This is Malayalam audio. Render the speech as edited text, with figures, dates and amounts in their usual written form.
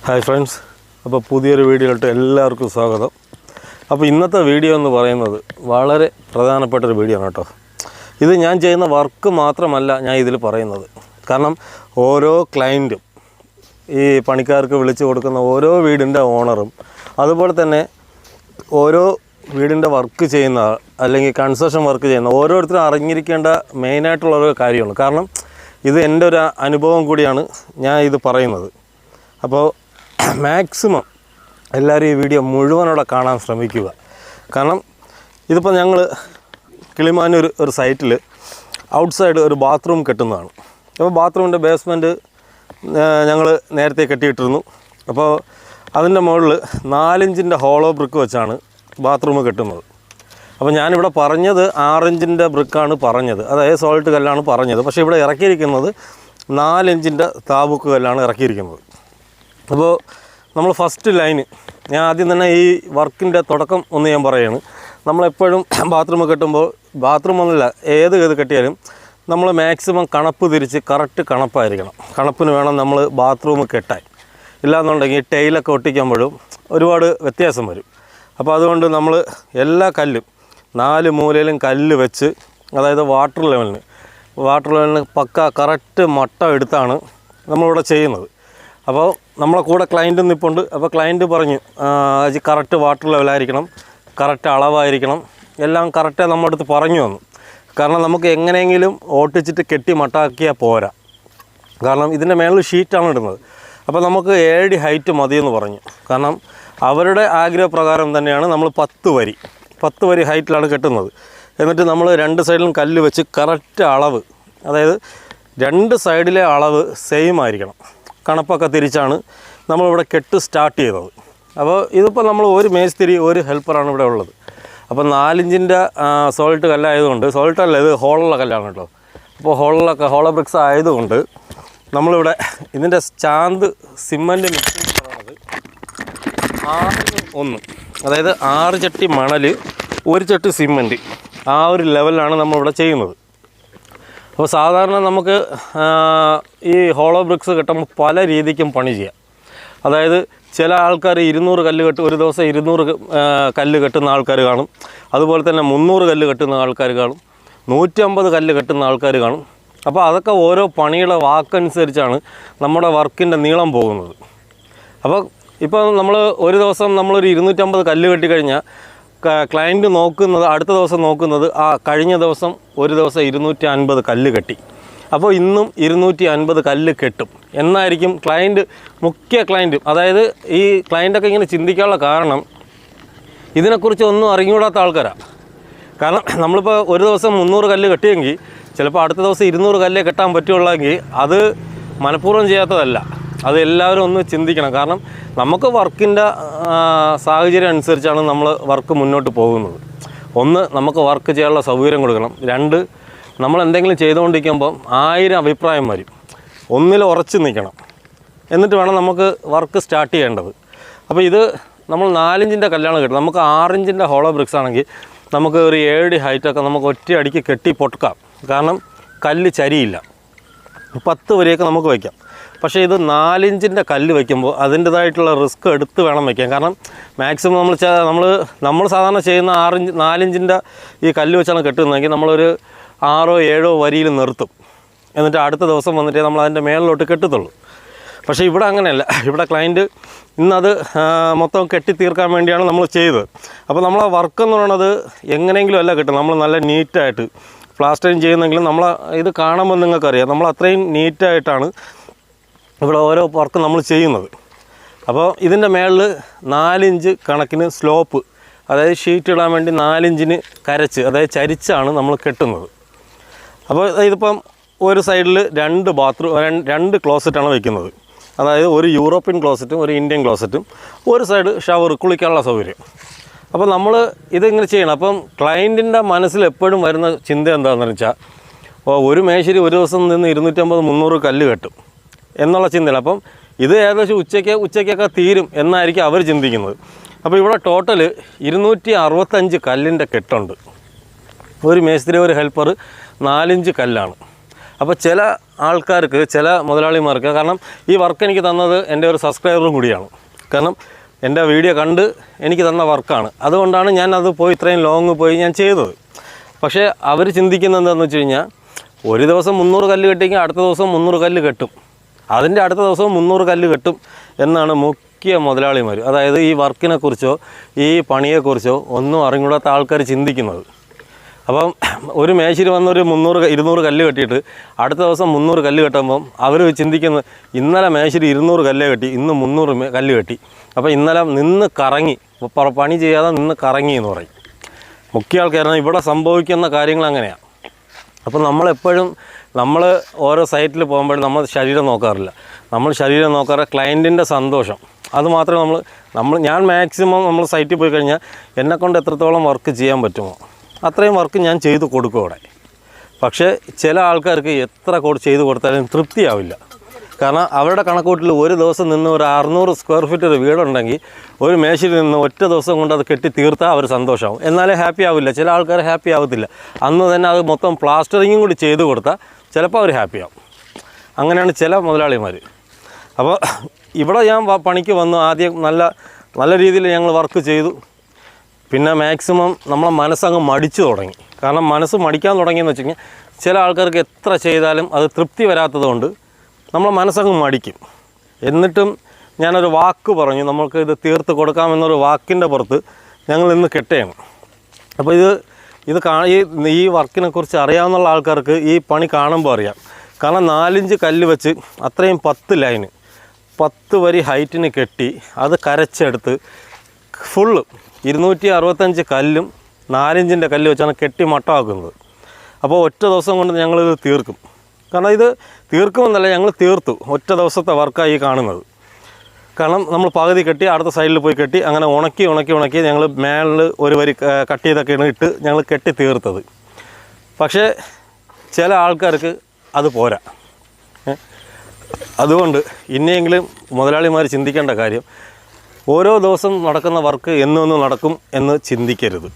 ഹായ് ഫ്രണ്ട്സ്, അപ്പോൾ പുതിയൊരു വീഡിയോയിലോട്ട് എല്ലാവർക്കും സ്വാഗതം. അപ്പോൾ ഇന്നത്തെ വീഡിയോ എന്ന് പറയുന്നത് വളരെ പ്രധാനപ്പെട്ടൊരു വീഡിയോ ആണ് കേട്ടോ. ഇത് ഞാൻ ചെയ്യുന്ന വർക്ക് മാത്രമല്ല ഞാൻ ഇതിൽ പറയുന്നത്. കാരണം ഓരോ ക്ലയൻറ്റും ഈ പണിക്കാർക്ക് വിളിച്ചു കൊടുക്കുന്ന ഓരോ വീടിൻ്റെ ഓണറും അതുപോലെ തന്നെ ഓരോ വീടിൻ്റെ വർക്ക് ചെയ്യുന്ന അല്ലെങ്കിൽ കൺസ്ട്രക്ഷൻ വർക്ക് ചെയ്യുന്ന ഓരോരുത്തരും അറിഞ്ഞിരിക്കേണ്ട മെയിനായിട്ടുള്ളൊരു കാര്യമാണ്. കാരണം ഇത് എൻ്റെ ഒരു അനുഭവം കൂടിയാണ് ഞാൻ ഇത് പറയുന്നത്. അപ്പോൾ മാക്സിമം എല്ലാവരും ഈ വീഡിയോ മുഴുവനോടെ കാണാൻ ശ്രമിക്കുക. കാരണം ഇതിപ്പോൾ ഞങ്ങൾ കിളിമാനൂർ ഒരു സൈറ്റിൽ ഔട്ട്സൈഡ് ഒരു ബാത്റൂം കെട്ടുന്നതാണ്. അപ്പോൾ ബാത്റൂമിൻ്റെ ബേസ്മെൻറ്റ് ഞങ്ങൾ നേരത്തെ കെട്ടിയിട്ടിരുന്നു. അപ്പോൾ അതിൻ്റെ മുകളിൽ 4 ഇഞ്ചിൻ്റെ ഹോളോ ബ്രിക്ക് വെച്ചാണ് ബാത്റൂം കെട്ടുന്നത്. അപ്പോൾ ഞാനിവിടെ പറഞ്ഞത് 6 ഇഞ്ചിൻ്റെ ബ്രിക്കാണ് പറഞ്ഞത്, അതായത് സോൾട്ട് കല്ലാണ് പറഞ്ഞത്. പക്ഷേ ഇവിടെ ഇറക്കിയിരിക്കുന്നത് 4 ഇഞ്ചിൻ്റെ താബൂക്ക് കല്ലാണ് ഇറക്കിയിരിക്കുന്നത്. അപ്പോൾ നമ്മൾ ഫസ്റ്റ് ലൈന് ഞാൻ ആദ്യം തന്നെ ഈ വർക്കിൻ്റെ തുടക്കം ഒന്ന് ഞാൻ പറയുകയാണ്. നമ്മളെപ്പോഴും ബാത്റൂം കെട്ടുമ്പോൾ ബാത്റൂം ഒന്നുമില്ല ഏത് കെട്ടിയാലും നമ്മൾ മാക്സിമം കണപ്പ് തിരിച്ച് കറക്റ്റ് കണപ്പായിരിക്കണം. കണപ്പിന് വേണം നമ്മൾ ബാത്റൂം കെട്ടാൻ. ഇല്ലാന്നുണ്ടെങ്കിൽ ടൈലൊക്കെ ഒട്ടിക്കുമ്പോഴും ഒരുപാട് വ്യത്യാസം വരും. അപ്പോൾ അതുകൊണ്ട് നമ്മൾ എല്ലാ കല്ലും 4 മൂലയിലും കല്ല് വെച്ച്, അതായത് വാട്ടർ ലെവലിന് പക്ക കറക്റ്റ് മട്ടം എടുത്താണ് നമ്മളിവിടെ ചെയ്യുന്നത്. അപ്പോൾ നമ്മളെ കൂടെ ക്ലയൻറ്റ് നിൽപ്പുണ്ട്. അപ്പോൾ ക്ലയൻറ്റ് പറഞ്ഞു കറക്റ്റ് വാട്ടർ ലെവലായിരിക്കണം, കറക്റ്റ് അളവായിരിക്കണം, എല്ലാം കറക്റ്റായി നമ്മുടെ അടുത്ത് പറഞ്ഞു തന്നു. കാരണം നമുക്ക് എങ്ങനെയെങ്കിലും ഓട്ടിച്ചിട്ട് കെട്ടി മട്ടാക്കിയാൽ പോരാ. കാരണം ഇതിൻ്റെ മേളിൽ ഷീറ്റാണ് ഇടുന്നത്. അപ്പോൾ നമുക്ക് 7 അടി ഹൈറ്റ് മതിയെന്ന് പറഞ്ഞു. കാരണം അവരുടെ ആഗ്രഹപ്രകാരം തന്നെയാണ് നമ്മൾ 10 വരി ഹൈറ്റിലാണ് കെട്ടുന്നത്. എന്നിട്ട് നമ്മൾ 2 സൈഡിലും കല്ല് വെച്ച് കറക്റ്റ് അളവ്, അതായത് 2 സൈഡിലെ അളവ് സെയിം ആയിരിക്കണം. കണപ്പൊക്കെ തിരിച്ചാണ് നമ്മളിവിടെ കെട്ട് സ്റ്റാർട്ട് ചെയ്തത്. അപ്പോൾ ഇതിപ്പോൾ നമ്മൾ ഒരു മേസ്തിരി ഒരു ഹെൽപ്പറാണ് ഇവിടെ ഉള്ളത്. അപ്പോൾ 4 ഇഞ്ചിൻ്റെ സോൾട്ട് കല്ലായതുകൊണ്ട്, സോൾട്ടല്ല ഇത് ഹോളുള്ള കല്ലാണ് കേട്ടോ. അപ്പോൾ ഹോളോ ബ്രിക്സ് ആയതുകൊണ്ട് നമ്മളിവിടെ ഇതിൻ്റെ ചാന്ത് സിമൻറ്റ് മിക്സിങ് പറയുന്നത് 6-1, അതായത് 6 ചട്ടി മണൽ 1 ചട്ടി സിമൻറ്റ്, ആ ഒരു ലെവലിലാണ് നമ്മളിവിടെ ചെയ്യുന്നത്. അപ്പോൾ സാധാരണ നമുക്ക് ഈ ഹോളോ ബ്രിക്സ് കെട്ടുമ്പോൾ പല രീതിക്കും പണി ചെയ്യാം. അതായത് ചില ആൾക്കാർ 200 കല്ല് ഒരു ദിവസം 200 കല്ല് കെട്ടുന്ന ആൾക്കാർ കാണും. അതുപോലെ തന്നെ 300 കല്ല് കെട്ടുന്ന ആൾക്കാർ കാണും, 150 കല്ല് കെട്ടുന്ന ആൾക്കാർ കാണും. അപ്പോൾ അതൊക്കെ ഓരോ പണിയുടെ വാക്കനുസരിച്ചാണ് നമ്മുടെ വർക്കിൻ്റെ നീളം പോകുന്നത്. അപ്പോൾ ഇപ്പോൾ നമ്മൾ ഒരു ദിവസം നമ്മളൊരു 250 കല്ല് കെട്ടിക്കഴിഞ്ഞാൽ ക്ലയൻറ്റ് നോക്കുന്നത്, അടുത്ത ദിവസം നോക്കുന്നത് കഴിഞ്ഞ ദിവസം ഒരു ദിവസം 250 കല്ല് കെട്ടി, അപ്പോൾ ഇന്നും 250 കല്ല് കെട്ടും എന്നായിരിക്കും മുഖ്യ ക്ലയൻറ്റും. അതായത് ഈ ക്ലയൻറ്റൊക്കെ ഇങ്ങനെ ചിന്തിക്കാനുള്ള കാരണം ഇതിനെക്കുറിച്ച് ഒന്നും അറിഞ്ഞുകൂടാത്ത ആൾക്കാരാണ്. കാരണം നമ്മളിപ്പോൾ ഒരു ദിവസം 300 കല്ല് കെട്ടിയെങ്കിൽ ചിലപ്പോൾ അടുത്ത ദിവസം 200 കല്ലേ കെട്ടാൻ പറ്റുള്ളെങ്കിൽ അത് മനഃപൂർവ്വം ചെയ്യാത്തതല്ല. അത് എല്ലാവരും ഒന്ന് ചിന്തിക്കണം. കാരണം നമുക്ക് വർക്കിൻ്റെ സാഹചര്യം അനുസരിച്ചാണ് നമ്മൾ വർക്ക് മുന്നോട്ട് പോകുന്നത്. 1, നമുക്ക് വർക്ക് ചെയ്യാനുള്ള സൗകര്യം കൊടുക്കണം. 2, നമ്മൾ എന്തെങ്കിലും ചെയ്തുകൊണ്ടിരിക്കുമ്പം 1000 അഭിപ്രായം വരും. 1 ഉറച്ചു നിൽക്കണം. എന്നിട്ട് വേണം നമുക്ക് വർക്ക് സ്റ്റാർട്ട് ചെയ്യേണ്ടത്. അപ്പോൾ ഇത് നമ്മൾ 4 ഇഞ്ചിൻ്റെ കല്ലാണ് കെട്ടുന്നത്. നമുക്ക് 6 ഇഞ്ചിൻ്റെ ഹോളോ ബ്രിക്സ് ആണെങ്കിൽ നമുക്ക് ഒരു 7 അടി ഹൈറ്റൊക്കെ നമുക്ക് ഒറ്റ അടിക്ക് കെട്ടി പൊട്ടുക്കാം. കാരണം കല്ല് ചരിയില്ല. 10 വരെയൊക്കെ നമുക്ക് വയ്ക്കാം. പക്ഷേ ഇത് 4 ഇഞ്ചിൻ്റെ കല്ല് വയ്ക്കുമ്പോൾ അതിൻ്റേതായിട്ടുള്ള റിസ്ക് എടുത്ത് വേണം വയ്ക്കാൻ. കാരണം മാക്സിമം നമ്മൾ സാധാരണ ചെയ്യുന്ന 4 ഇഞ്ചിൻ്റെ ഈ കല്ല് വെച്ചാണ് കെട്ടുന്നതെങ്കിൽ നമ്മളൊരു 6 7 വരിയിൽ നിർത്തും. എന്നിട്ട് അടുത്ത ദിവസം വന്നിട്ട് നമ്മൾ അതിൻ്റെ മേളിലോട്ട് കെട്ടത്തുള്ളൂ. പക്ഷേ ഇവിടെ അങ്ങനെയല്ല. ഇവിടെ ക്ലയൻറ്റ് ഇന്നത് മൊത്തം കെട്ടി തീർക്കാൻ വേണ്ടിയാണ് നമ്മൾ ചെയ്തത്. അപ്പോൾ നമ്മളെ വർക്ക് എന്ന് പറയുന്നത് എങ്ങനെയെങ്കിലും അല്ല കിട്ടും. നമ്മൾ നല്ല നീറ്റായിട്ട് പ്ലാസ്റ്ററിങ് ചെയ്യുന്നെങ്കിലും നമ്മൾ ഇത് കാണുമ്പോൾ നിങ്ങൾക്കറിയാം നമ്മൾ അത്രയും നീറ്റായിട്ടാണ് ഇവിടെ ഓരോ വർക്ക് നമ്മൾ ചെയ്യുന്നത്. അപ്പോൾ ഇതിൻ്റെ മേളിൽ 4 ഇഞ്ച് കണക്കിന് സ്ലോപ്പ്, അതായത് ഷീറ്റ് ഇടാൻ വേണ്ടി 4 ഇഞ്ചിന് അതായത് ചരിച്ചാണ് നമ്മൾ കെട്ടുന്നത്. അപ്പോൾ ഇതിപ്പം ഒരു സൈഡിൽ 2 ക്ലോസറ്റാണ് വയ്ക്കുന്നത്. അതായത് ഒരു യൂറോപ്യൻ ക്ലോസറ്റും ഒരു ഇന്ത്യൻ ക്ലോസറ്റും, ഒരു സൈഡ് ഷവർ, കുളിക്കാനുള്ള സൗകര്യം. അപ്പോൾ നമ്മൾ ഇതിങ്ങനെ ചെയ്യണം. അപ്പം ക്ലയൻറ്റിൻ്റെ മനസ്സിൽ എപ്പോഴും വരുന്ന ചിന്ത എന്താണെന്ന് വെച്ചാൽ, ഒരു മേശരി ഒരു ദിവസം നിന്ന് 250-300 കല്ല് കെട്ടും എന്നുള്ള ചിന്തയാണ്. അപ്പം ഇത് ഏകദേശം ഉച്ചയ്ക്കൊക്കെ തീരും എന്നായിരിക്കും അവർ ചിന്തിക്കുന്നത്. അപ്പോൾ ഇവിടെ ടോട്ടൽ 265 കല്ലിൻ്റെ കെട്ടുണ്ട്. ഒരു മേസ്ത്രി ഒരു ഹെൽപ്പർ 4 ഇഞ്ച് കല്ലാണ്. അപ്പോൾ ചില ആൾക്കാർക്ക്, ചില മുതലാളിമാർക്ക്, കാരണം ഈ വർക്ക് എനിക്ക് തന്നത് എൻ്റെ ഒരു സബ്സ്ക്രൈബറും കൂടിയാണ്. കാരണം എൻ്റെ വീഡിയോ കണ്ട് എനിക്ക് തന്ന വർക്കാണ്. അതുകൊണ്ടാണ് ഞാൻ അത് പോയി ഇത്രയും ലോങ് പോയി ഞാൻ ചെയ്തത്. പക്ഷേ അവർ ചിന്തിക്കുന്നത് എന്താണെന്ന് വെച്ച് കഴിഞ്ഞാൽ, ഒരു ദിവസം 300 കല്ല് കെട്ടിയെങ്കിൽ അടുത്ത ദിവസം 300 കല്ല് കെട്ടും, അതിൻ്റെ അടുത്ത ദിവസവും 300 കല്ല് കെട്ടും എന്നാണ് മുഖ്യ മുതലാളിമാർ. അതായത് ഈ വർക്കിനെക്കുറിച്ചോ ഈ പണിയെക്കുറിച്ചോ ഒന്നും അറിഞ്ഞൂടാത്ത ആൾക്കാർ ചിന്തിക്കുന്നത്. അപ്പം ഒരു മേശിരി വന്നൊരു 200 കല്ല് കെട്ടിയിട്ട് അടുത്ത ദിവസം 300 കല്ല് കെട്ടുമ്പം അവർ ചിന്തിക്കുന്നത്, ഇന്നലെ മേശിരി 200 കല്ല് കെട്ടി, ഇന്ന് 300 കല്ല് കെട്ടി, അപ്പോൾ ഇന്നലെ നിന്ന് കറങ്ങി, പണി ചെയ്യാതെ നിന്ന് കറങ്ങി എന്ന് പറയും മുഖ്യ ആൾക്കാരാണ്. ഇവിടെ സംഭവിക്കുന്ന കാര്യങ്ങൾ അങ്ങനെയാണ്. അപ്പോൾ നമ്മളെപ്പോഴും നമ്മൾ ഓരോ സൈറ്റിൽ പോകുമ്പോഴും നമ്മൾ ശരീരം നോക്കാറില്ല. നമ്മൾ ശരീരം നോക്കാറ് ക്ലയൻറ്റിൻ്റെ സന്തോഷം, അത് മാത്രമേ ഞാൻ മാക്സിമം നമ്മൾ സൈറ്റിൽ പോയി കഴിഞ്ഞാൽ എന്നെക്കൊണ്ട് എത്രത്തോളം വർക്ക് ചെയ്യാൻ പറ്റുമോ അത്രയും വർക്ക് ഞാൻ ചെയ്ത് കൊടുക്കും അവിടെ. പക്ഷേ ചില ആൾക്കാർക്ക് എത്ര ചെയ്ത് കൊടുത്താലും തൃപ്തിയാവില്ല. കാരണം അവരുടെ കണക്കൂട്ടിൽ ഒരു ദിവസം നിന്ന് ഒരു 600 സ്ക്വയർ ഫീറ്റ് ഒരു വീടുണ്ടെങ്കിൽ ഒരു മേശയിൽ നിന്ന് ഒറ്റ ദിവസം കൊണ്ട് അത് കെട്ടി തീർത്താൽ അവർ സന്തോഷമാവും. എന്നാലേ ഹാപ്പി ആവില്ല. ചില ആൾക്കാർ ഹാപ്പി ആവത്തില്ല. അന്ന് തന്നെ അത് മൊത്തം പ്ലാസ്റ്ററിങ്ങും കൂടി ചെയ്ത് കൊടുത്താൽ ചിലപ്പോൾ അവർ ഹാപ്പിയാവും. അങ്ങനെയാണ് ചില മുതലാളിമാർ. അപ്പോൾ ഇവിടെ ഞാൻ പണിക്ക് വന്നു. ആദ്യം നല്ല രീതിയിൽ ഞങ്ങൾ വർക്ക് ചെയ്തു. പിന്നെ മാക്സിമം നമ്മളെ മനസ്സങ്ങ് മടിച്ചു തുടങ്ങി. കാരണം മനസ്സ് മടിക്കാൻ തുടങ്ങിയെന്ന് വെച്ച് കഴിഞ്ഞാൽ ചില ആൾക്കാർക്ക് എത്ര ചെയ്താലും അത് തൃപ്തി വരാത്തതുകൊണ്ട് നമ്മളെ മനസ്സങ്ങ് മടിക്കും. എന്നിട്ടും ഞാനൊരു വാക്ക് പറഞ്ഞു, നമ്മൾക്ക് ഇത് തീർത്ത് കൊടുക്കാമെന്നൊരു വാക്കിൻ്റെ പുറത്ത് ഞങ്ങൾ ഇന്ന് കെട്ടുകയാണ്. അപ്പോൾ ഈ വർക്കിനെക്കുറിച്ച് അറിയാവുന്ന ആൾക്കാർക്ക് ഈ പണി കാണുമ്പോൾ അറിയാം. കാരണം 4-5 കല്ല് വെച്ച് അത്രയും 10 ലൈന് 10 വരി ഹൈറ്റിന് കെട്ടി അത് കരച്ചെടുത്ത് ഫുള്ള് 265 കല്ലും 4-ഇഞ്ചിൻ്റെ കല്ല് വെച്ചാണ് കെട്ടി മട്ടമാക്കുന്നത്. അപ്പോൾ ഒറ്റ ദിവസം കൊണ്ട് ഞങ്ങളിത് തീർക്കും. കാരണം ഇത് തീർക്കുമെന്നല്ല, ഞങ്ങൾ തീർത്തു. ഒറ്റ ദിവസത്തെ വർക്കായി കാണുന്നത്. കാരണം നമ്മൾ പകുതി കെട്ടി അടുത്ത സൈഡിൽ പോയി കെട്ടി അങ്ങനെ ഉണക്കി ഞങ്ങൾ മേളിൽ ഒരു വരി കട്ട് ചെയ്തൊക്കെയാണ് ഇട്ട് ഞങ്ങൾ കെട്ടി തീർത്തത്. പക്ഷേ ചില ആൾക്കാർക്ക് അത് പോരാ. അതുകൊണ്ട് ഇനിയെങ്കിലും മുതലാളിമാർ ചിന്തിക്കേണ്ട കാര്യം, ഓരോ ദിവസം നടക്കുന്ന വർക്ക് എന്നും നടക്കും എന്ന് ചിന്തിക്കരുത്.